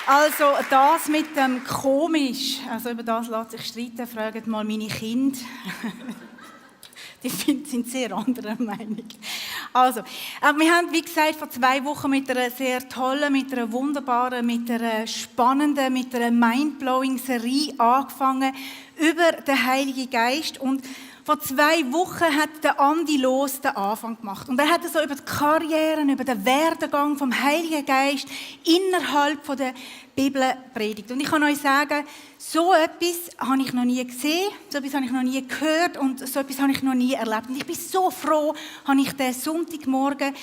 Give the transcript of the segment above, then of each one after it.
Also das mit dem komisch, also über das lässt sich streiten, fragt mal meine Kinder. Die sind sehr anderer Meinung. Also, wir haben, wie gesagt, vor 2 Wochen mit einer sehr tollen, mit einer wunderbaren, mit einer spannenden, mit einer mindblowing Serie angefangen über den Heiligen Geist. Und vor 2 Wochen hat der Andi Los den Anfang gemacht. Und er hat so über die Karrieren, über den Werdegang vom Heiligen Geist innerhalb der Bibel predigt. Und ich kann euch sagen, so etwas habe ich noch nie gesehen, so etwas habe ich noch nie gehört und so etwas habe ich noch nie erlebt. Und ich bin so froh, habe ich den Sonntagmorgen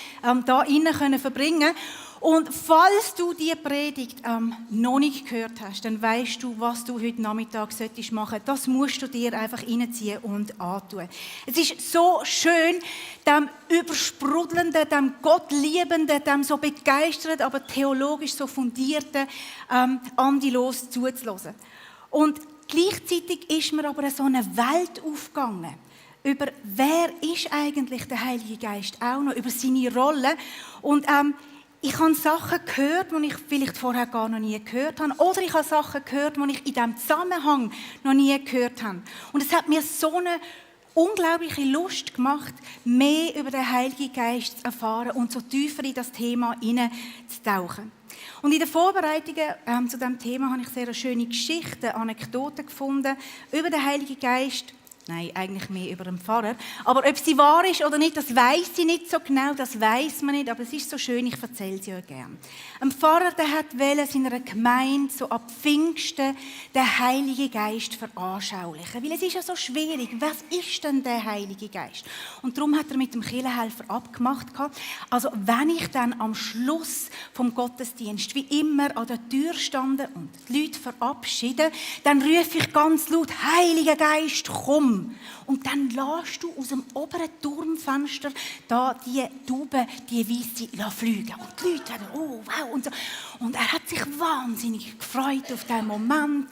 da innen verbringen. Und falls du die Predigt noch nicht gehört hast, dann weißt du, was du heute Nachmittag machen solltest. Das musst du dir einfach reinziehen und antun. Es ist so schön, dem übersprudelnden, dem Gottliebenden, dem so begeisterten, aber theologisch so fundierten Andi Los zuzuhören. Und gleichzeitig ist mir aber so eine Welt aufgegangen. Über wer ist eigentlich der Heilige Geist auch noch, über seine Rolle. Und ich habe Sachen gehört, die ich vielleicht vorher gar noch nie gehört habe. Oder ich habe Sachen gehört, die ich in diesem Zusammenhang noch nie gehört habe. Und es hat mir so eine unglaubliche Lust gemacht, mehr über den Heiligen Geist zu erfahren und so tiefer in das Thema hineinzutauchen. Und in den Vorbereitungen zu diesem Thema habe ich sehr eine schöne Geschichte, Anekdote gefunden über den Heiligen Geist. Nein, eigentlich mehr über den Pfarrer. Aber ob sie wahr ist oder nicht, das weiss ich nicht so genau, das weiss man nicht, aber es ist so schön, ich erzähle sie euch gerne. Ein Pfarrer, der wollte seiner Gemeinde so ab Pfingsten den Heiligen Geist veranschaulichen. Weil es ist ja so schwierig, was ist denn der Heilige Geist? Und darum hat er mit dem Kirchenhelfer abgemacht. Also wenn ich dann am Schluss vom Gottesdienst wie immer an der Tür stande und die Leute verabschiede, dann rufe ich ganz laut, Heiliger Geist, komm! Und dann lässt du aus dem oberen Turmfenster da die Taube, die Weisse fliegen. Und die Leute haben, oh wow. Und, so. Und er hat sich wahnsinnig gefreut auf diesen Moment.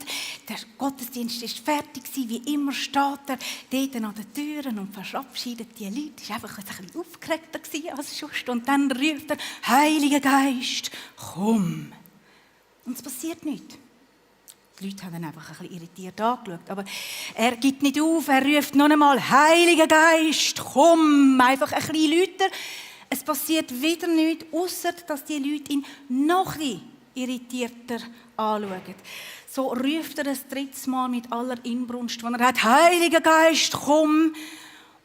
Der Gottesdienst war fertig, wie immer steht er dort an den Türen und verabschiedet die Leute. Er war einfach ein bisschen aufgeregter als sonst. Und dann ruft er, Heiliger Geist, komm. Und es passiert nichts. Die Leute haben ihn einfach ein bisschen irritiert angeschaut. Aber er gibt nicht auf, er ruft noch einmal, Heiliger Geist, komm, einfach ein bisschen lauter. Es passiert wieder nichts, ausser dass die Leute ihn noch ein irritierter anschauen. So ruft er ein drittes Mal mit aller Inbrunst, wenn er hat, Heiliger Geist, komm.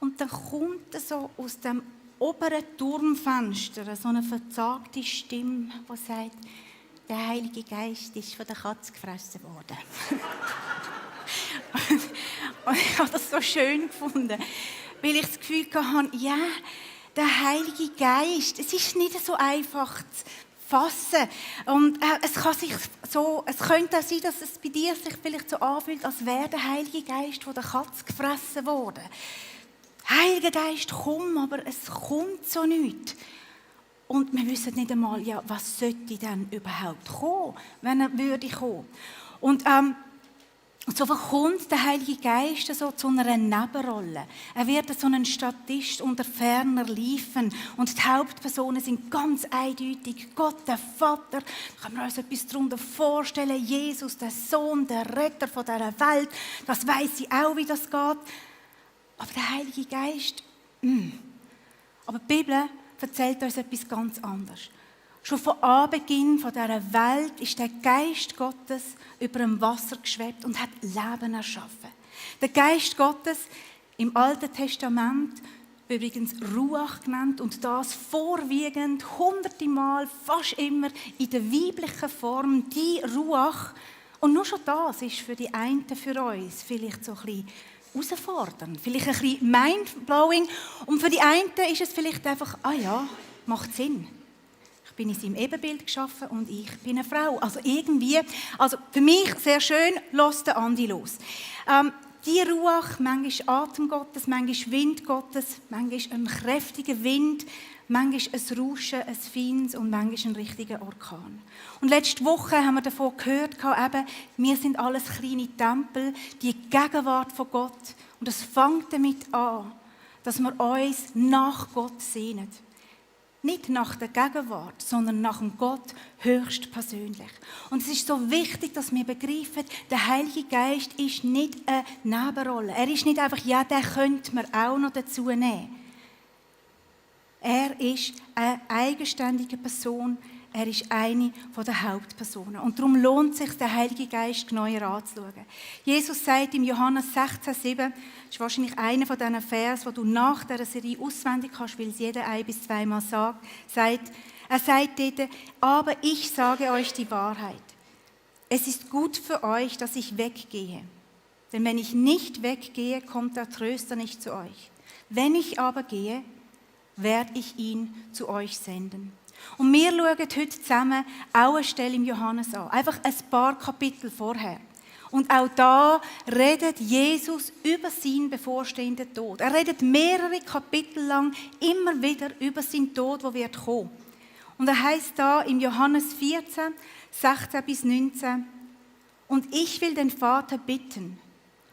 Und dann kommt er so aus dem oberen Turmfenster so eine verzagte Stimme, die sagt, der Heilige Geist ist von der Katze gefressen worden. Und ich habe das so schön gefunden, weil ich das Gefühl hatte, ja, der Heilige Geist, es ist nicht so einfach zu fassen. Und es könnte auch sein, dass es bei dir sich vielleicht so anfühlt, als wäre der Heilige Geist von der Katze gefressen worden. Heiliger Geist, komm, aber es kommt so nichts. Und wir wissen nicht einmal, ja, was sollte denn überhaupt kommen, wenn er würde kommen. Und so kommt der Heilige Geist so zu einer Nebenrolle. Er wird so ein Statist unter ferner Liefen. Und die Hauptpersonen sind ganz eindeutig. Gott, der Vater, da können wir uns etwas darunter vorstellen. Jesus, der Sohn, der Retter von dieser Welt. Das weiss ich auch, wie das geht. Aber der Heilige Geist, Aber die Bibel erzählt uns etwas ganz anderes. Schon von Anbeginn dieser Welt ist der Geist Gottes über dem Wasser geschwebt und hat Leben erschaffen. Der Geist Gottes im Alten Testament, übrigens Ruach genannt, und das vorwiegend, 100 Mal, fast immer in der weiblichen Form, die Ruach. Und nur schon das ist für die einen für uns vielleicht so ein bisschen herausfordernd, vielleicht ein bisschen mindblowing. Und für die einen ist es vielleicht einfach, macht Sinn. Ich bin in seinem Ebenbild geschaffen und ich bin eine Frau. Also irgendwie, für mich sehr schön, lasst den Andi los. Die Ruach, manchmal Atem Gottes, manchmal Wind Gottes, manchmal ein kräftiger Wind, manchmal ein Rauschen, ein feines und manchmal ein richtiger Orkan. Und letzte Woche haben wir davon gehört, eben, wir sind alles kleine Tempel, die Gegenwart von Gott. Und es fängt damit an, dass wir uns nach Gott sehnen. Nicht nach der Gegenwart, sondern nach dem Gott höchstpersönlich. Und es ist so wichtig, dass wir begreifen, der Heilige Geist ist nicht eine Nebenrolle. Er ist nicht einfach, ja, den könnte man auch noch dazu nehmen. Er ist eine eigenständige Person. Er ist eine der Hauptpersonen. Und darum lohnt es sich, den Heiligen Geist genauer anzuschauen. Jesus sagt im Johannes 16,7, das ist wahrscheinlich einer von diesen Versen, die du nach dieser Serie auswendig kannst, weil es jeder 1 bis 2 Mal sagt. Er sagt dort, aber ich sage euch die Wahrheit. Es ist gut für euch, dass ich weggehe. Denn wenn ich nicht weggehe, kommt der Tröster nicht zu euch. Wenn ich aber gehe, werde ich ihn zu euch senden. Und wir schauen heute zusammen auch eine Stelle im Johannes an. Einfach ein paar Kapitel vorher. Und auch da redet Jesus über seinen bevorstehenden Tod. Er redet mehrere Kapitel lang immer wieder über seinen Tod, der wird kommen. Und er heißt da im Johannes 14, 16 bis 19, und ich will den Vater bitten,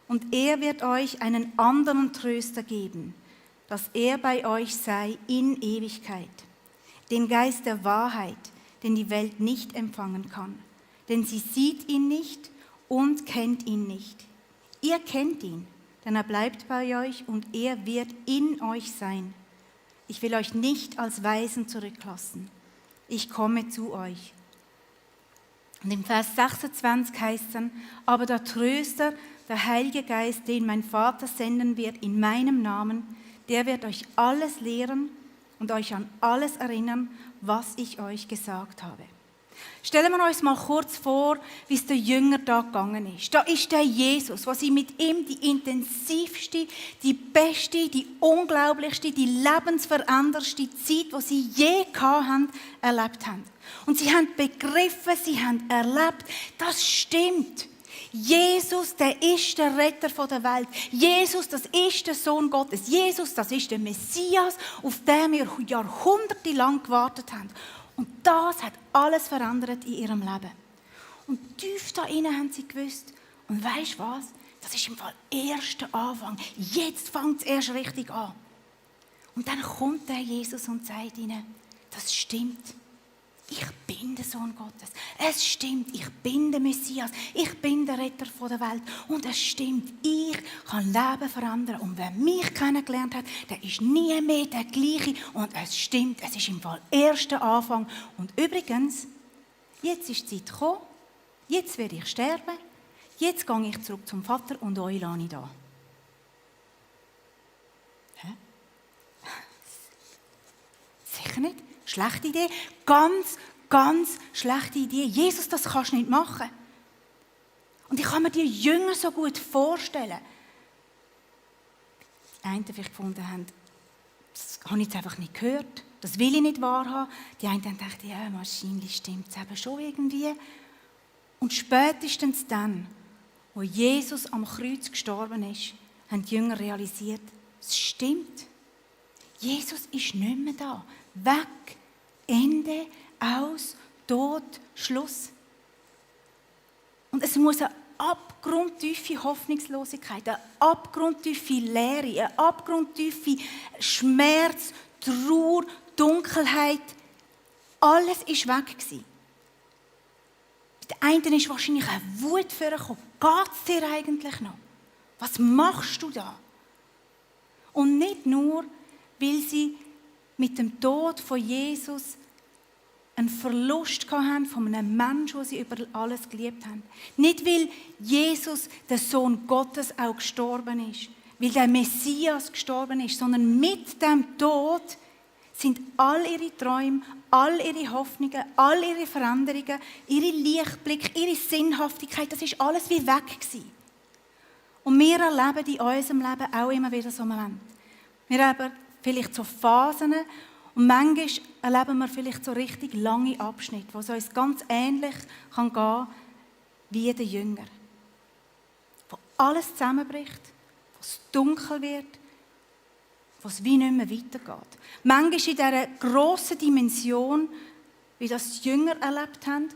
und er wird euch einen anderen Tröster geben, dass er bei euch sei in Ewigkeit. Den Geist der Wahrheit, den die Welt nicht empfangen kann. Denn sie sieht ihn nicht und kennt ihn nicht. Ihr kennt ihn, denn er bleibt bei euch und er wird in euch sein. Ich will euch nicht als Waisen zurücklassen. Ich komme zu euch. Und im Vers 26 heißt es dann, aber der Tröster, der Heilige Geist, den mein Vater senden wird in meinem Namen, der wird euch alles lehren und euch an alles erinnern, was ich euch gesagt habe. Stellen wir uns mal kurz vor, wie es den Jüngern da gegangen ist. Da ist der Jesus, was sie mit ihm die intensivste, die beste, die unglaublichste, die lebensveränderndste Zeit, die sie je hatten, erlebt haben. Und sie haben begriffen, sie haben erlebt, das stimmt. Jesus, der ist der Retter der Welt. Jesus, das ist der Sohn Gottes. Jesus, das ist der Messias, auf den wir Jahrhunderte lang gewartet haben. Und das hat alles verändert in ihrem Leben. Und tief da innen haben sie gewusst, und weisst du was? Das ist im Fall der erste Anfang. Jetzt fängt es erst richtig an. Und dann kommt der Jesus und sagt ihnen, das stimmt. Ich bin der Sohn Gottes. Es stimmt, ich bin der Messias. Ich bin der Retter der Welt. Und es stimmt, ich kann Leben verändern. Und wer mich kennengelernt hat, der ist nie mehr der gleiche. Und es stimmt, es ist im Fall der erste Anfang. Und übrigens, jetzt ist die Zeit gekommen. Jetzt werde ich sterben. Jetzt gehe ich zurück zum Vater und euch lasse ich da. Hä? Sicher nicht? Schlechte Idee. Ganz schlechte Idee. Jesus, das kannst du nicht machen. Und ich kann mir die Jünger so gut vorstellen. Die einen vielleicht gefunden haben, das habe ich jetzt einfach nicht gehört. Das will ich nicht wahrhaben. Die einen haben gedacht, ja, wahrscheinlich stimmt es eben schon irgendwie. Und spätestens dann, wo Jesus am Kreuz gestorben ist, haben die Jünger realisiert, es stimmt. Jesus ist nicht mehr da. Weg. Ende, aus, Tod, Schluss. Und es muss eine abgrundtiefe Hoffnungslosigkeit, eine abgrundtiefe Leere, eine abgrundtiefe Schmerz, Trauer, Dunkelheit, alles war weg gewesen. Der eine ist wahrscheinlich eine Wut vorgekommen. Geht es dir eigentlich noch? Was machst du da? Und nicht nur, weil sie mit dem Tod von Jesus einen Verlust hatten von einem Menschen, den sie über alles geliebt haben. Nicht, weil Jesus, der Sohn Gottes, auch gestorben ist, weil der Messias gestorben ist, sondern mit dem Tod sind all ihre Träume, all ihre Hoffnungen, all ihre Veränderungen, ihre Lichtblick, ihre Sinnhaftigkeit, das ist alles wie weg gewesen. Und wir erleben in unserem Leben auch immer wieder so einen Moment. Wir erleben vielleicht so Phasen und manchmal erleben wir vielleicht so richtig lange Abschnitte, wo es uns ganz ähnlich kann gehen wie den Jünger. Wo alles zusammenbricht, wo es dunkel wird, wo es wie nicht mehr weitergeht. Manchmal in dieser grossen Dimension, wie das die Jünger erlebt haben,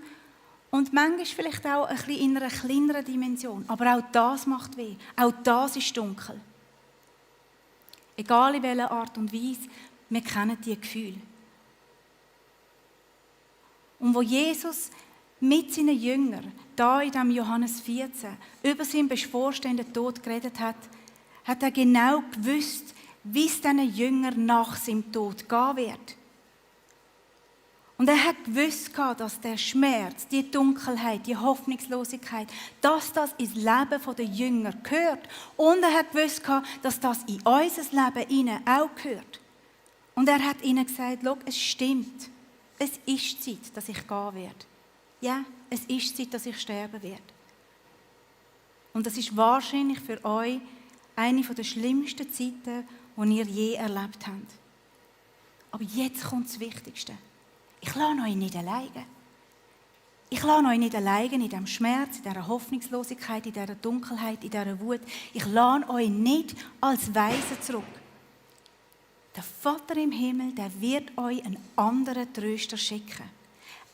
und manchmal vielleicht auch ein bisschen in einer kleineren Dimension. Aber auch das macht weh. Auch das ist dunkel. Egal in welcher Art und Weise, wir kennen diese Gefühle. Und wo Jesus mit seinen Jüngern, da in dem Johannes 14, über seinen bevorstehenden Tod geredet hat, hat er genau gewusst, wie es diesen Jüngern nach seinem Tod gehen wird. Und er hat gewusst, dass der Schmerz, die Dunkelheit, die Hoffnungslosigkeit, dass das ins Leben der Jünger gehört. Und er hat gewusst, dass das in unser Leben auch gehört. Und er hat ihnen gesagt, schau, es stimmt. Es ist Zeit, dass ich gehen werde. Ja, es ist Zeit, dass ich sterben werde. Und das ist wahrscheinlich für euch eine der schlimmsten Zeiten, die ihr je erlebt habt. Aber jetzt kommt das Wichtigste. Ich lasse euch nicht alleine. Ich lasse euch nicht alleine in diesem Schmerz, in dieser Hoffnungslosigkeit, in dieser Dunkelheit, in dieser Wut. Ich lasse euch nicht als Weise zurück. Der Vater im Himmel, der wird euch einen anderen Tröster schicken.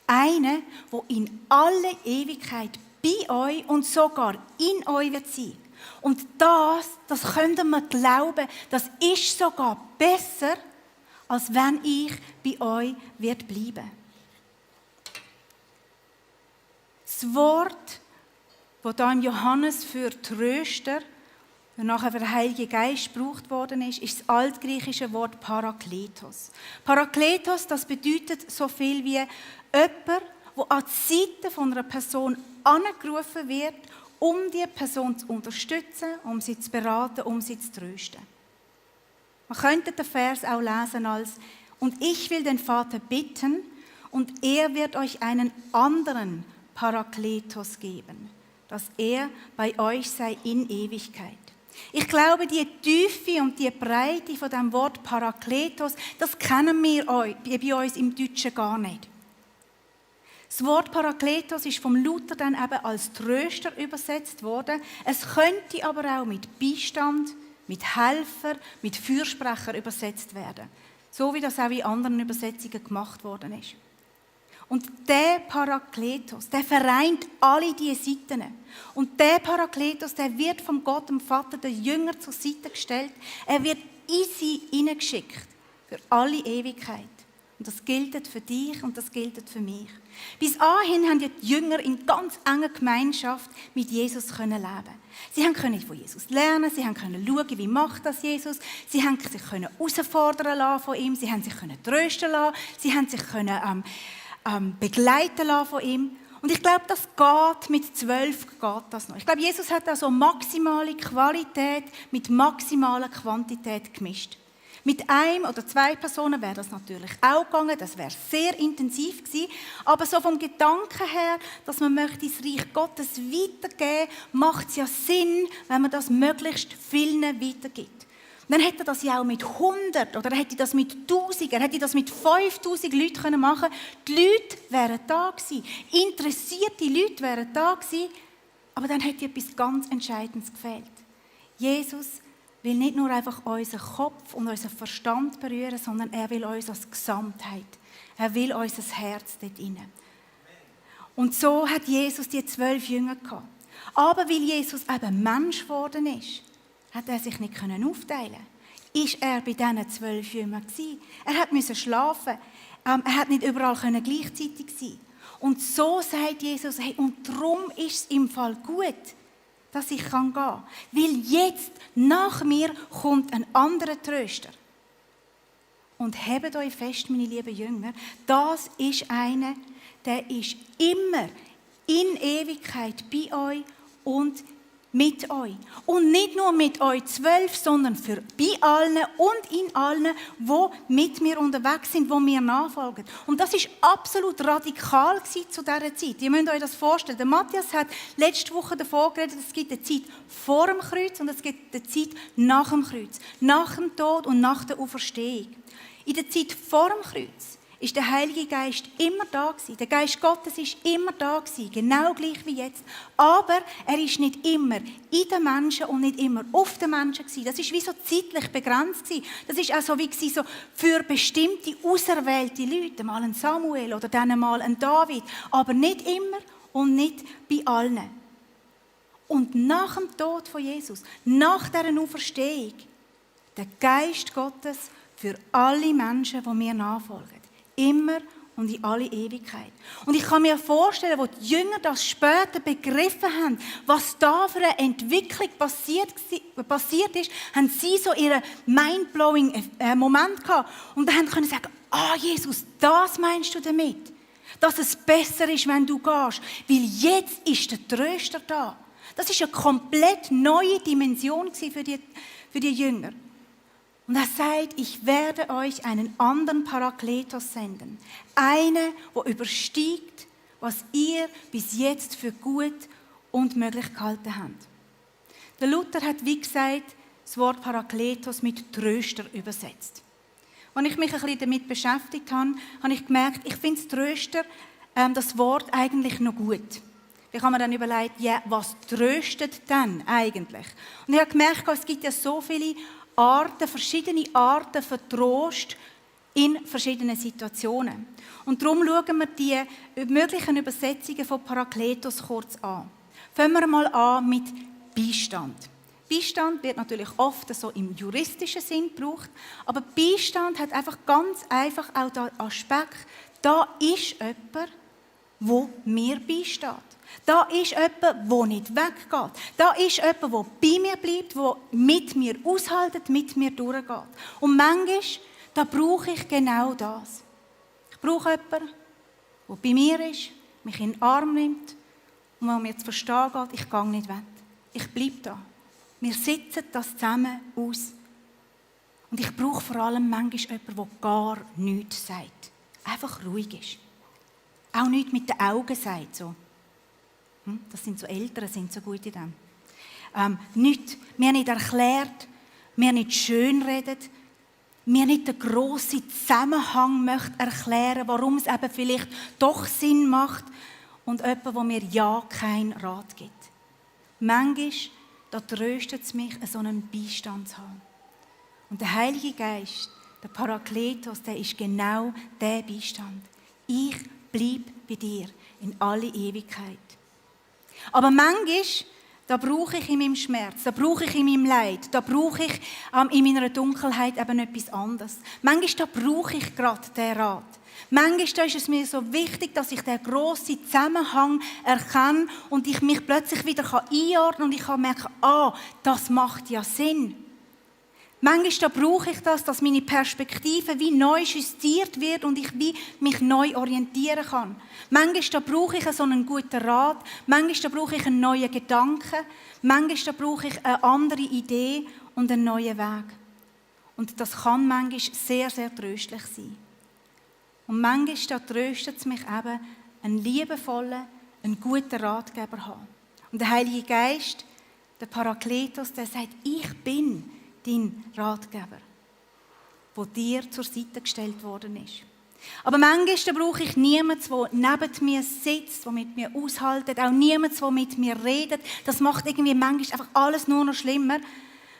Einen, der in alle Ewigkeit bei euch und sogar in euch wird sein. Und das könnt ihr glauben, das ist sogar besser, als wenn ich bei euch wird bleiben. Das Wort, das hier im Johannes für Tröster, und nachher für den Heiligen Geist gebraucht worden ist das altgriechische Wort Parakletos. Parakletos, das bedeutet so viel wie jemand, der an die Seite von einer Person angerufen wird, um die Person zu unterstützen, um sie zu beraten, um sie zu trösten. Man könnte den Vers auch lesen als: Und ich will den Vater bitten, und er wird euch einen anderen Parakletos geben, dass er bei euch sei in Ewigkeit. Ich glaube, die Tiefe und die Breite von dem Wort Parakletos, das kennen wir bei uns im Deutschen gar nicht. Das Wort Parakletos ist vom Luther dann eben als Tröster übersetzt worden. Es könnte aber auch mit Beistand, mit Helfer, mit Fürsprecher übersetzt werden. So wie das auch in anderen Übersetzungen gemacht worden ist. Und der Parakletos, der vereint alle diese Seiten. Und der Parakletos, der wird vom Gott, dem Vater, der Jünger zur Seite gestellt. Er wird in sie hineingeschickt. Für alle Ewigkeit. Und das gilt für dich und das gilt für mich. Bis dahin haben die Jünger in ganz enger Gemeinschaft mit Jesus leben. Sie können von Jesus lernen, sie können schauen, wie macht das Jesus. Sie haben sich herausfordern lassen von ihm, sie haben sich trösten lassen, sie haben sich begleiten lassen von ihm. Und ich glaube, das geht mit 12 geht das noch. Ich glaube, Jesus hat also maximale Qualität mit maximaler Quantität gemischt. Mit 1 oder 2 Personen wäre das natürlich auch gegangen, das wäre sehr intensiv gewesen. Aber so vom Gedanken her, dass man möchte das Reich Gottes weitergeben, macht es ja Sinn, wenn man das möglichst vielen weitergibt. Dann hätte er das ja auch mit 100 oder hätte das mit 1000, er hätte das mit 5000 Leuten machen können. Die Leute wären da gewesen, interessierte Leute wären da gewesen, aber dann hätte etwas ganz Entscheidendes gefehlt. Jesus will nicht nur einfach unseren Kopf und unseren Verstand berühren, sondern er will uns als Gesamtheit. Er will unser Herz dort rein. Und so hat Jesus die 12 Jünger gehabt. Aber weil Jesus eben Mensch geworden ist, hat er sich nicht aufteilen. Ist er bei diesen 12 Jüngern gewesen? Er musste schlafen. Er hat nicht überall gleichzeitig sein. Und so sagt Jesus, hey, und darum ist es im Fall gut, dass ich gehen kann. Weil jetzt, nach mir, kommt ein anderer Tröster. Und hebt euch fest, meine lieben Jünger, das ist einer, der ist immer in Ewigkeit bei euch und mit euch. Und nicht nur mit euch 12, sondern für bei allen und in allen, die mit mir unterwegs sind, die mir nachfolgen. Und das ist absolut radikal zu dieser Zeit. Ihr müsst euch das vorstellen. Der Matthias hat letzte Woche davon geredet, es gibt eine Zeit vor dem Kreuz und es gibt eine Zeit nach dem Kreuz. Nach dem Tod und nach der Auferstehung. In der Zeit vor dem Kreuz ist der Heilige Geist immer da gewesen. Der Geist Gottes ist immer da gewesen, genau gleich wie jetzt. Aber er ist nicht immer in den Menschen und nicht immer auf den Menschen gewesen. Das ist wie so zeitlich begrenzt gewesen. Das ist auch so wie so für bestimmte auserwählte Leute, mal ein Samuel oder dann mal ein David, aber nicht immer und nicht bei allen. Und nach dem Tod von Jesus, nach dieser Auferstehung, der Geist Gottes für alle Menschen, die mir nachfolgen. Immer und in alle Ewigkeit. Und ich kann mir vorstellen, wo die Jünger das später begriffen haben, was da für eine Entwicklung passiert ist, haben sie so ihren mind-blowing Moment gehabt. Und dann können sie sagen, Jesus, das meinst du damit? Dass es besser ist, wenn du gehst. Weil jetzt ist der Tröster da. Das ist eine komplett neue Dimension für die Jünger. Und er sagt, ich werde euch einen anderen Parakletos senden. Einen, der übersteigt, was ihr bis jetzt für gut und möglich gehalten habt. Der Luther hat, wie gesagt, das Wort Parakletos mit Tröster übersetzt. Als ich mich ein bisschen damit beschäftigt habe, habe ich gemerkt, ich finde das Tröster, das Wort eigentlich noch gut. Ich habe mir dann überlegt, ja, was tröstet denn eigentlich? Und ich habe gemerkt, es gibt ja so viele verschiedene Arten von Trost in verschiedenen Situationen. Und darum schauen wir die möglichen Übersetzungen von Parakletos kurz an. Fangen wir mal an mit Beistand. Beistand wird natürlich oft so im juristischen Sinn gebraucht, aber Beistand hat einfach ganz einfach auch den Aspekt, da ist jemand, der mir beisteht. Da ist jemand, der nicht weggeht. Da ist jemand, der bei mir bleibt, der mit mir aushaltet, mit mir durchgeht. Und manchmal, da brauche ich genau das. Ich brauche jemanden, der bei mir ist, mich in den Arm nimmt und der mir zu verstehen geht, ich gehe nicht weg. Ich bleibe da. Wir sitzen das zusammen aus. Und ich brauche vor allem manchmal jemanden, der gar nichts sagt. Einfach ruhig ist. Auch nichts mit den Augen sagt. So. Das sind so Eltern, sind so gut in dem. Mir nicht erklärt, mir nicht schönredet, mir nicht den grossen Zusammenhang möchte erklären, warum es eben vielleicht doch Sinn macht und jemand, der mir ja keinen Rat gibt. Manchmal, da tröstet es mich, so einen Beistand zu haben. Und der Heilige Geist, der Parakletos, der ist genau der Beistand. Ich bleibe bei dir in alle Ewigkeit. Aber manchmal, da brauche ich in meinem Schmerz, da brauche ich in meinem Leid, da brauche ich in meiner Dunkelheit eben etwas anderes. Manchmal, da brauche ich gerade den Rat. Manchmal da ist es mir so wichtig, dass ich den grossen Zusammenhang erkenne und ich mich plötzlich wieder einordnen kann und ich kann merken, das macht ja Sinn. Manchmal da brauche ich das, dass meine Perspektive wie neu justiert wird und ich wie mich neu orientieren kann. Manchmal da brauche ich so einen guten Rat, manchmal da brauche ich einen neuen Gedanken, manchmal da brauche ich eine andere Idee und einen neuen Weg. Und das kann manchmal sehr, sehr tröstlich sein. Und manchmal da tröstet es mich eben, einen liebevollen, einen guten Ratgeber haben. Und der Heilige Geist, der Parakletos, der sagt, ich bin dein Ratgeber, der dir zur Seite gestellt worden ist. Aber manchmal brauche ich niemanden, der neben mir sitzt, der mit mir aushaltet, auch niemanden, der mit mir redet. Das macht irgendwie manchmal einfach alles nur noch schlimmer.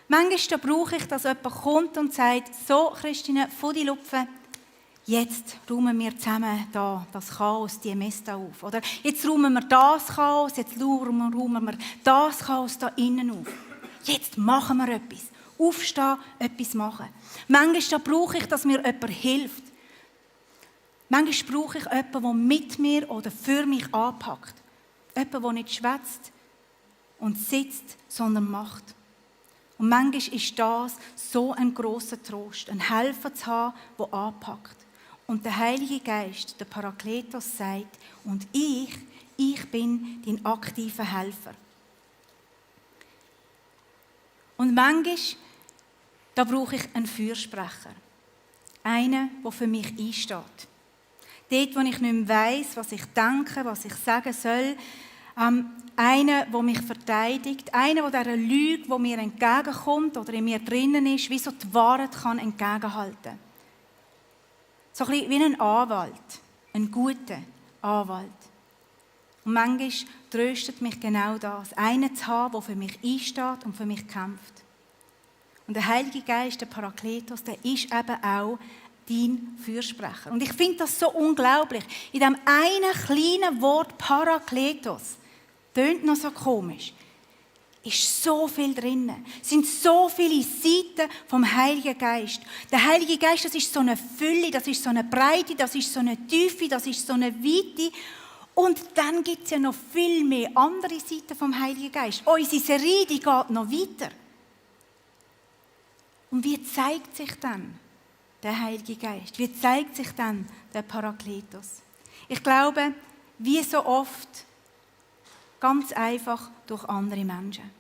Manchmal brauche ich, dass jemand kommt und sagt, so Christine, von die Lupfe, jetzt räumen wir zusammen da das Chaos, die Messe auf. Oder jetzt räumen wir das Chaos, jetzt räumen wir das Chaos da innen auf. Jetzt machen wir etwas. Aufstehen, etwas machen. Manchmal brauche ich, dass mir jemand hilft. Manchmal brauche ich jemanden, der mit mir oder für mich anpackt. Jemanden, der nicht schwätzt und sitzt, sondern macht. Und manchmal ist das so ein grosser Trost, einen Helfer zu haben, der anpackt. Und der Heilige Geist, der Parakletos, sagt, und ich bin dein aktiver Helfer. Und manchmal, da brauche ich einen Fürsprecher. Einen, der für mich einsteht. Dort, wo ich nicht mehr weiss, was ich denke, was ich sagen soll. Einer, der mich verteidigt. Einer, der dieser Lüge, die mir entgegenkommt oder in mir drinnen ist, wie so die Wahrheit kann entgegenhalten. So ein bisschen wie ein Anwalt. Ein guter Anwalt. Und manchmal tröstet mich genau das. Einen zu haben, der für mich einsteht und für mich kämpft. Und der Heilige Geist, der Parakletos, der ist eben auch dein Fürsprecher. Und ich finde das so unglaublich. In diesem einen kleinen Wort Parakletos, tönt noch so komisch. ist so viel drin. Es sind so viele Seiten vom Heiligen Geist. Der Heilige Geist, das ist so eine Fülle, das ist so eine Breite, das ist so eine Tiefe, das ist so eine Weite. Und dann gibt es ja noch viel mehr andere Seiten vom Heiligen Geist. Unsere Serie, die geht noch weiter. Und wie zeigt sich dann der Heilige Geist? Wie zeigt sich dann der Parakletos? Ich glaube, wie so oft, ganz einfach durch andere Menschen.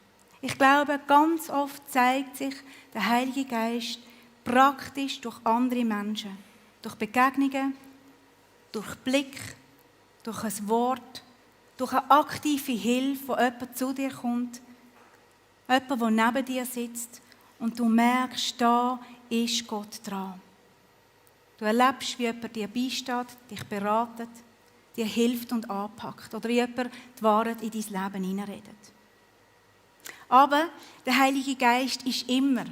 Ich glaube, ganz oft zeigt sich der Heilige Geist praktisch durch andere Menschen. Durch Begegnungen, durch Blick, durch ein Wort, durch eine aktive Hilfe, wo jemand zu dir kommt, jemand, der neben dir sitzt und du merkst, da ist Gott dran. Du erlebst, wie jemand dir beisteht, dich beratet, dir hilft und anpackt oder wie jemand die Wahrheit in dein Leben hineinredet. Aber der Heilige Geist ist immer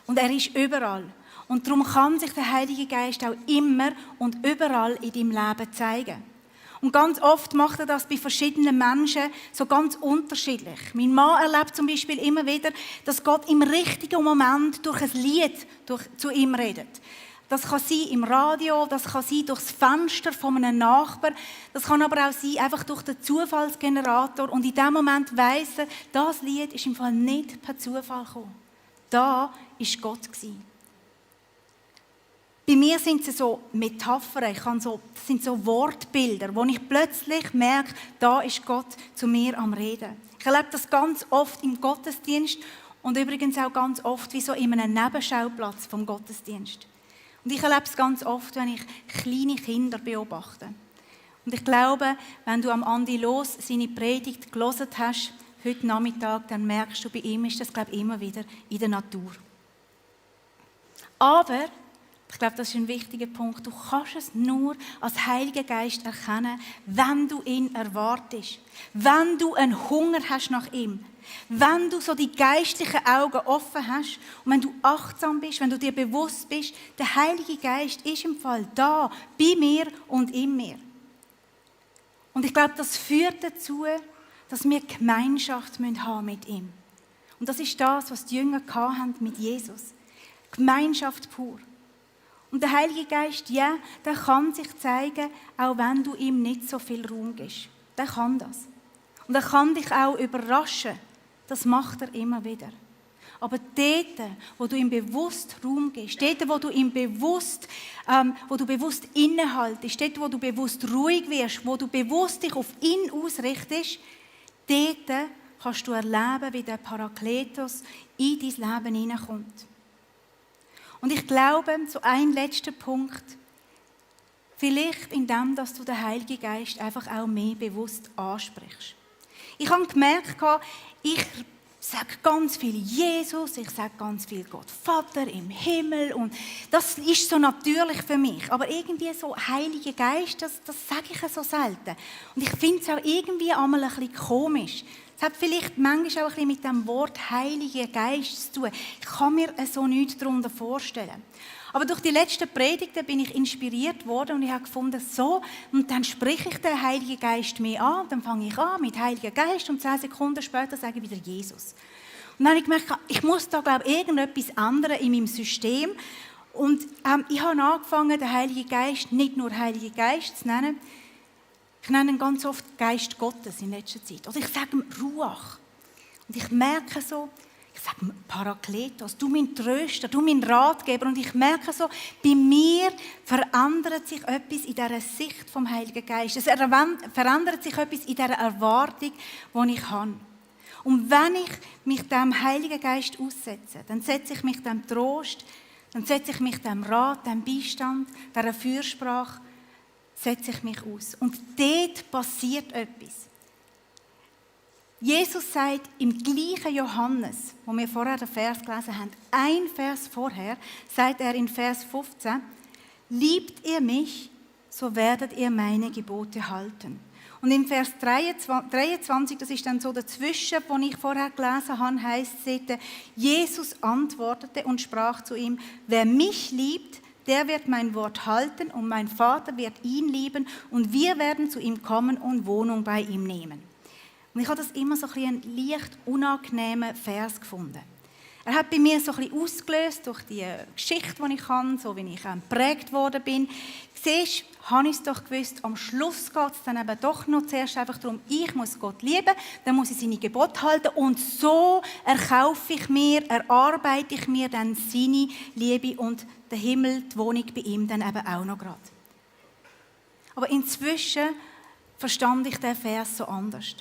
und er ist überall. Und darum kann sich der Heilige Geist auch immer und überall in deinem Leben zeigen. Und ganz oft macht er das bei verschiedenen Menschen so ganz unterschiedlich. Mein Mann erlebt zum Beispiel immer wieder, dass Gott im richtigen Moment durch ein Lied zu ihm redet. Das kann sein im Radio, das kann sein durchs Fenster von einem Nachbar, das kann aber auch sein einfach durch den Zufallsgenerator. Und in dem Moment weiss er, das Lied ist im Fall nicht per Zufall gekommen. Da war Gott. Bei mir sind es so Metaphern, das sind so Wortbilder, wo ich plötzlich merke, da ist Gott zu mir am Reden. Ich erlebe das ganz oft im Gottesdienst und übrigens auch ganz oft wie so in einem Nebenschauplatz vom Gottesdienst. Und ich erlebe es ganz oft, wenn ich kleine Kinder beobachte. Und ich glaube, wenn du am Andi Los seine Predigt gelesen hast, heute Nachmittag, dann merkst du, bei ihm ist das, glaube ich, immer wieder in der Natur. Aber ich glaube, das ist ein wichtiger Punkt. Du kannst es nur als Heiliger Geist erkennen, wenn du ihn erwartest. Wenn du einen Hunger hast nach ihm. Wenn du so die geistlichen Augen offen hast und wenn du achtsam bist, wenn du dir bewusst bist, der Heilige Geist ist im Fall da, bei mir und in mir. Und ich glaube, das führt dazu, dass wir Gemeinschaft haben mit ihm. Und das ist das, was die Jünger hatten mit Jesus. Gemeinschaft pur. Und der Heilige Geist, ja, der kann sich zeigen, auch wenn du ihm nicht so viel Raum gibst. Der kann das. Und er kann dich auch überraschen. Das macht er immer wieder. Aber dort, wo du ihm bewusst Raum gibst, dort, wo du ihm bewusst innehaltest, dort, wo du bewusst ruhig wirst, wo du bewusst dich auf ihn ausrichtest, dort kannst du erleben, wie der Parakletos in dein Leben hineinkommt. Und ich glaube, so ein letzter Punkt, vielleicht in dem, dass du den Heiligen Geist einfach auch mehr bewusst ansprichst. Ich habe gemerkt, ich sage ganz viel Jesus, ich sage ganz viel Gott Vater im Himmel und das ist so natürlich für mich. Aber irgendwie so Heiliger Geist, das sage ich so selten. Und ich finde es auch irgendwie einmal ein bisschen komisch. Es hat vielleicht manchmal auch ein bisschen mit dem Wort Heiliger Geist zu tun. Ich kann mir so nichts darunter vorstellen. Aber durch die letzten Predigten bin ich inspiriert worden und ich habe gefunden, so, und dann spreche ich den Heiligen Geist mehr an, und dann fange ich an mit Heiliger Geist und 10 Sekunden später sage ich wieder Jesus. Und dann habe ich gemerkt, ich muss da, glaube ich, irgendetwas ändern in meinem System. Und ich habe angefangen, den Heiligen Geist nicht nur Heiliger Geist zu nennen, ich nenne ihn ganz oft Geist Gottes in letzter Zeit. Oder ich sage ihm Ruach. Und ich merke so, ich sage ihm Parakletos, du mein Tröster, du mein Ratgeber. Und ich merke so, bei mir verändert sich etwas in dieser Sicht vom Heiligen Geist. Es verändert sich etwas in dieser Erwartung, die ich habe. Und wenn ich mich dem Heiligen Geist aussetze, dann setze ich mich dem Trost, dann setze ich mich dem Rat, dem Beistand, dieser Fürsprache, setze ich mich aus. Und dort passiert etwas. Jesus sagt im gleichen Johannes, wo wir vorher den Vers gelesen haben, ein Vers vorher, sagt er in Vers 15, liebt ihr mich, so werdet ihr meine Gebote halten. Und im Vers 23, das ist dann so dazwischen, wo ich vorher gelesen habe, heißt es, Jesus antwortete und sprach zu ihm, wer mich liebt, der wird mein Wort halten und mein Vater wird ihn lieben und wir werden zu ihm kommen und Wohnung bei ihm nehmen. Und ich habe das immer so ein bisschen einen leicht unangenehmen Vers gefunden. Er hat bei mir so ein bisschen ausgelöst durch die Geschichte, die ich kann, so wie ich geprägt worden bin. Siehst, habe ich es doch gewusst, am Schluss geht es dann eben doch noch zuerst einfach darum, ich muss Gott lieben, dann muss ich seine Gebote halten und so erkaufe ich mir, erarbeite ich mir dann seine Liebe und den Himmel, die Wohnung bei ihm dann eben auch noch gerade. Aber inzwischen verstand ich den Vers so anders.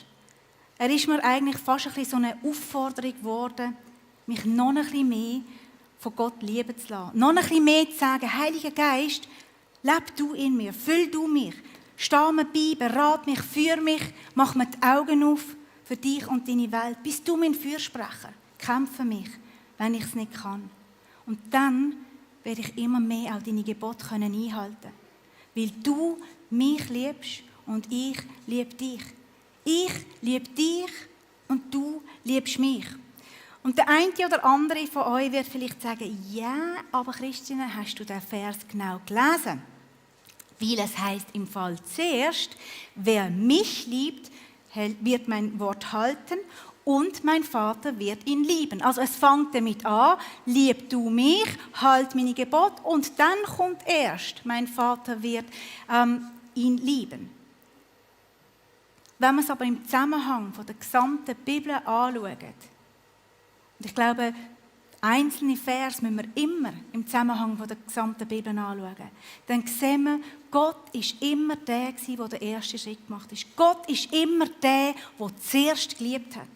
Er ist mir eigentlich fast ein bisschen so eine Aufforderung geworden, mich noch ein bisschen mehr von Gott lieben zu lassen. Noch ein bisschen mehr zu sagen, Heiliger Geist, leb du in mir, füll du mich, steh mir bei, berate mich, führe mich, mach mir die Augen auf für dich und deine Welt. Bist du mein Fürsprecher? Kämpfe mich, wenn ich es nicht kann. Und dann werde ich immer mehr auch deine Gebote einhalten können. Weil du mich liebst und ich liebe dich. Ich liebe dich und du liebst mich. Und der eine oder andere von euch wird vielleicht sagen, ja, aber Christine, hast du den Vers genau gelesen? Weil es heißt im Fall zuerst, wer mich liebt, wird mein Wort halten und mein Vater wird ihn lieben. Also es fängt damit an, lieb du mich, halt meine Gebote und dann kommt erst, mein Vater wird ihn lieben. Wenn man es aber im Zusammenhang von der gesamten Bibel anschaut, und ich glaube, einzelne Vers müssen wir immer im Zusammenhang von der gesamten Bibel anschauen. Dann sehen wir, Gott ist immer der, der den ersten Schritt gemacht hat. Gott ist immer der, der zuerst geliebt hat.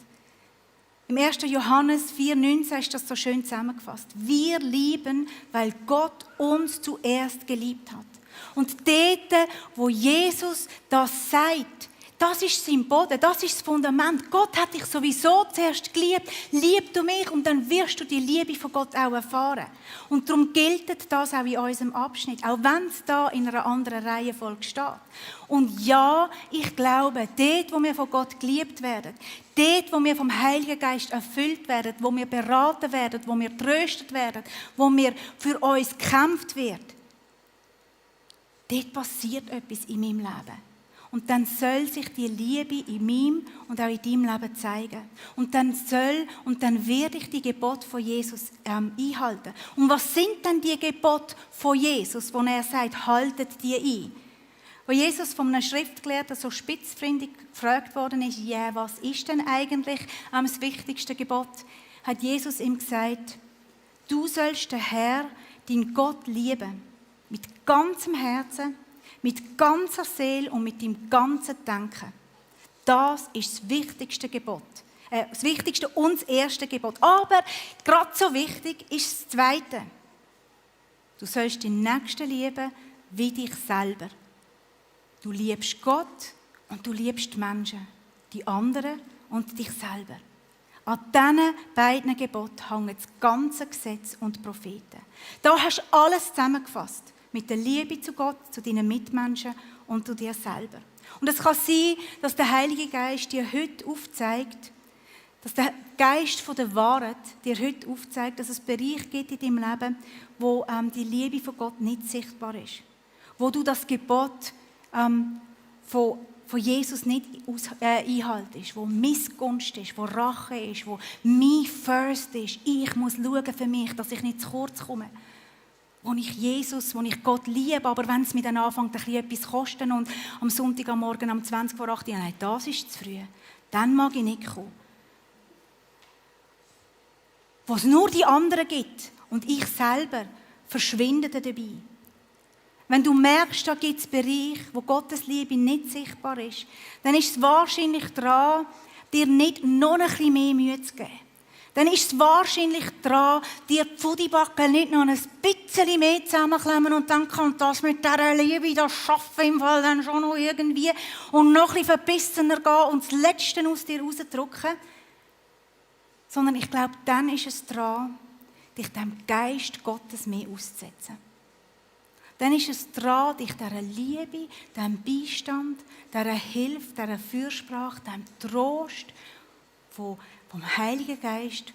Im 1. Johannes 4,19 ist das so schön zusammengefasst. Wir lieben, weil Gott uns zuerst geliebt hat. Und dort, wo Jesus das sagt, das ist sein Boden, das ist das Fundament. Gott hat dich sowieso zuerst geliebt. Lieb du mich und dann wirst du die Liebe von Gott auch erfahren. Und darum gilt das auch in unserem Abschnitt, auch wenn es da in einer anderen Reihenfolge steht. Und ja, ich glaube, dort, wo wir von Gott geliebt werden, dort, wo wir vom Heiligen Geist erfüllt werden, wo wir beraten werden, wo wir tröstet werden, wo wir für uns gekämpft wird, dort passiert etwas in meinem Leben. Und dann soll sich die Liebe in meinem und auch in deinem Leben zeigen. Und dann werde ich die Gebote von Jesus einhalten. Und was sind denn die Gebote von Jesus, wo er sagt, haltet die ein? Wo Jesus von einem Schriftgelehrten so spitzfindig gefragt worden ist, ja, was ist denn eigentlich das wichtigste Gebot? Hat Jesus ihm gesagt, du sollst den Herrn, deinen Gott lieben, mit ganzem Herzen, mit ganzer Seele und mit deinem ganzen Denken. Das ist das wichtigste Gebot. Das wichtigste und das erste Gebot. Aber gerade so wichtig ist das zweite. Du sollst den Nächsten lieben wie dich selber. Du liebst Gott und du liebst die Menschen, die anderen und dich selber. An diesen beiden Geboten hängen das ganze Gesetz und die Propheten. Da hast du alles zusammengefasst. Mit der Liebe zu Gott, zu deinen Mitmenschen und zu dir selber. Und es kann sein, dass der Heilige Geist dir heute aufzeigt, dass der Geist von der Wahrheit dir heute aufzeigt, dass es Bereiche gibt in deinem Leben, wo die Liebe von Gott nicht sichtbar ist. Wo du das Gebot von Jesus nicht einhaltest, wo Missgunst ist, wo Rache ist, wo me first ist. Ich muss schauen für mich, dass ich nicht zu kurz komme. Wo ich Gott liebe, aber wenn es mir dann anfängt, etwas zu kosten und am Sonntagmorgen um 20 vor 8 Uhr, nein, das ist zu früh, dann mag ich nicht kommen. Wo es nur die anderen gibt und ich selber verschwinde dabei. Wenn du merkst, da gibt es Bereiche, wo Gottes Liebe nicht sichtbar ist, dann ist es wahrscheinlich dran, dir nicht noch ein bisschen mehr Mühe zu geben. Dann ist es wahrscheinlich dran, dir die Pfudibacke nicht noch ein bisschen mehr zusammenklemmen und dann kann das mit dieser Liebe, das schaffen im Fall dann schon noch irgendwie und noch ein bisschen verbissener gehen und das Letzte aus dir rausdrücken. Sondern ich glaube, dann ist es dran, dich dem Geist Gottes mehr auszusetzen. Dann ist es dran, dich dieser Liebe, diesem Beistand, dieser Hilfe, dieser Fürsprache, diesem Trost vom Heiligen Geist,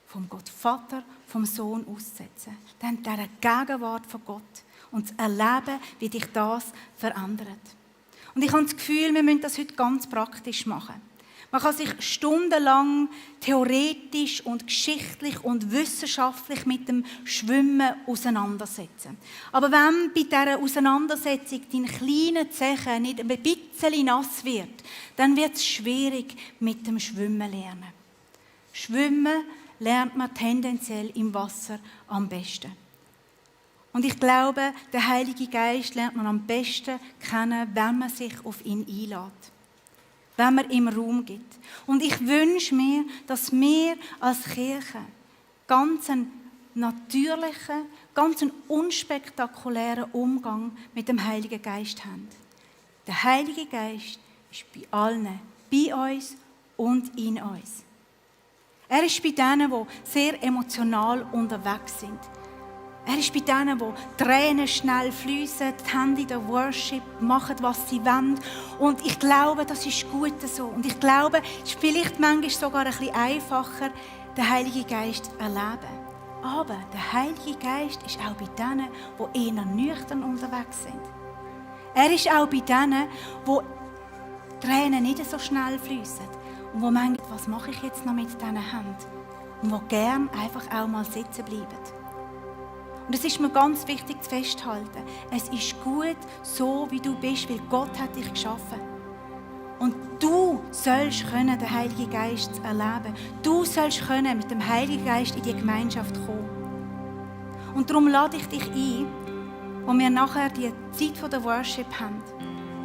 vom Gott Vater, vom Sohn auszusetzen. Dann dieser Gegenwart von Gott und zu erleben, wie dich das verändert. Und ich habe das Gefühl, wir müssen das heute ganz praktisch machen. Man kann sich stundenlang theoretisch und geschichtlich und wissenschaftlich mit dem Schwimmen auseinandersetzen. Aber wenn bei dieser Auseinandersetzung dein kleiner Zehen nicht ein bisschen nass wird, dann wird es schwierig mit dem Schwimmen lernen. Schwimmen lernt man tendenziell im Wasser am besten. Und ich glaube, der Heilige Geist lernt man am besten kennen, wenn man sich auf ihn einlädt. Wenn man ihm Raum gibt. Und ich wünsche mir, dass wir als Kirche ganz einen natürlichen, ganz einen unspektakulären Umgang mit dem Heiligen Geist haben. Der Heilige Geist ist bei allen, bei uns und in uns. Er ist bei denen, die sehr emotional unterwegs sind. Er ist bei denen, die Tränen schnell fließen, die Hände in der Worship machen, was sie wollen. Und ich glaube, das ist gut so. Und ich glaube, es ist vielleicht manchmal sogar ein bisschen einfacher, den Heiligen Geist zu erleben. Aber der Heilige Geist ist auch bei denen, die eher nüchtern unterwegs sind. Er ist auch bei denen, wo Tränen nicht so schnell fließen. Und wo manchmal, was mache ich jetzt noch mit diesen Händen? Und wo gern einfach auch mal sitzen bleiben. Und es ist mir ganz wichtig zu festhalten, es ist gut, so wie du bist, weil Gott hat dich geschaffen. Und du sollst können, den Heiligen Geist erleben. Du sollst können, mit dem Heiligen Geist in die Gemeinschaft kommen. Und darum lade ich dich ein, wo wir nachher die Zeit der Worship haben,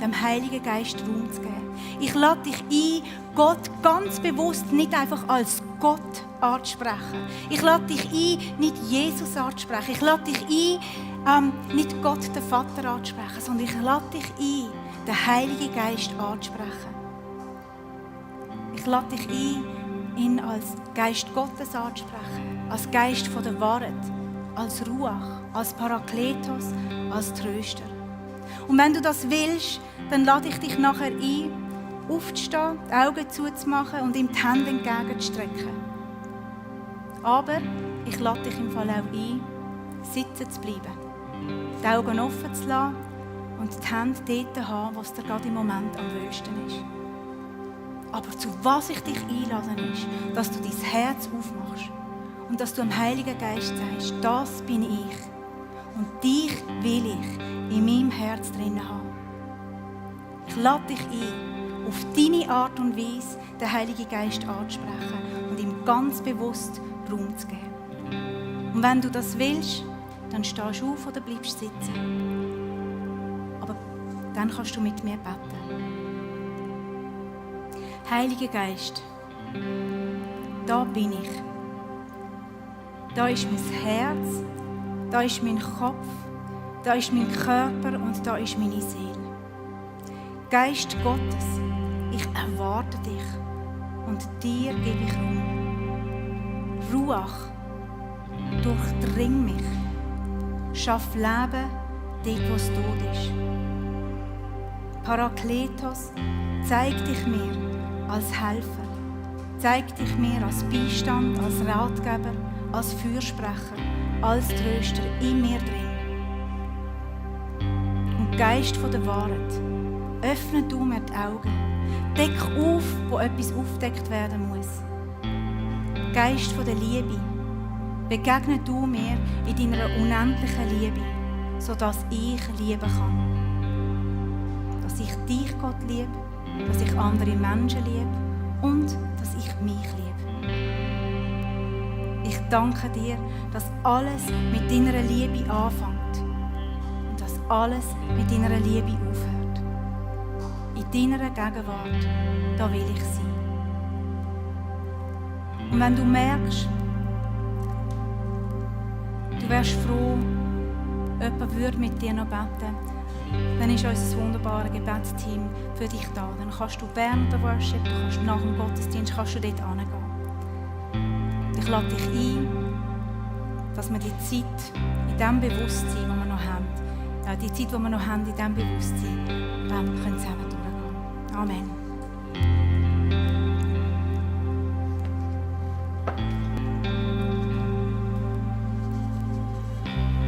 dem Heiligen Geist Raum zu geben. Ich lade dich ein, Gott ganz bewusst nicht einfach als Gott anzusprechen. Ich lade dich ein, nicht Jesus anzusprechen. Ich lade dich ein, nicht Gott, den Vater anzusprechen, sondern ich lade dich ein, den Heiligen Geist anzusprechen. Ich lade dich ein, ihn als Geist Gottes anzusprechen, als Geist von der Wahrheit, als Ruach, als Parakletos, als Tröster. Und wenn du das willst, dann lade ich dich nachher ein, aufzustehen, die Augen zuzumachen und ihm die Hände entgegenzustrecken. Aber ich lade dich im Fall auch ein, sitzen zu bleiben, die Augen offen zu lassen und die Hände dort zu haben, was dir gerade im Moment am wohlsten ist. Aber zu was ich dich einlade, ist, dass du dein Herz aufmachst und dass du dem Heiligen Geist sagst, das bin ich und dich will ich in meinem Herz drin haben. Ich lade dich ein, auf deine Art und Weise den Heiligen Geist anzusprechen und ihm ganz bewusst Raum zu geben. Und wenn du das willst, dann stehst du auf oder bleibst sitzen. Aber dann kannst du mit mir beten. Heiliger Geist, da bin ich. Da ist mein Herz, da ist mein Kopf, da ist mein Körper und da ist meine Seele. Geist Gottes, ich erwarte dich und dir gebe ich Raum. Ruach, durchdring mich, schaff Leben dort, wo es tot ist. Parakletos, zeig dich mir als Helfer, zeig dich mir als Beistand, als Ratgeber, als Fürsprecher, als Tröster in mir drin. Und Geist von der Wahrheit, öffne du mir die Augen, deck auf, wo etwas aufdeckt werden muss. Geist von der Liebe, begegne du mir in deiner unendlichen Liebe, sodass ich lieben kann. Dass ich dich, Gott, liebe, dass ich andere Menschen liebe und dass ich mich liebe. Ich danke dir, dass alles mit deiner Liebe anfängt und dass alles mit deiner Liebe aufhört. In deiner Gegenwart, da will ich sein. Und wenn du merkst, du wärst froh, jemand würde mit dir noch beten, dann ist unser wunderbares Gebetsteam für dich da. Dann kannst du während der Worship, du kannst nach dem Gottesdienst, kannst du dort hingehen. Ich lade dich ein, dass wir die Zeit in dem Bewusstsein, das wir noch haben, die Zeit, die wir noch haben, in dem Bewusstsein, können zusammen durchgehen. Amen.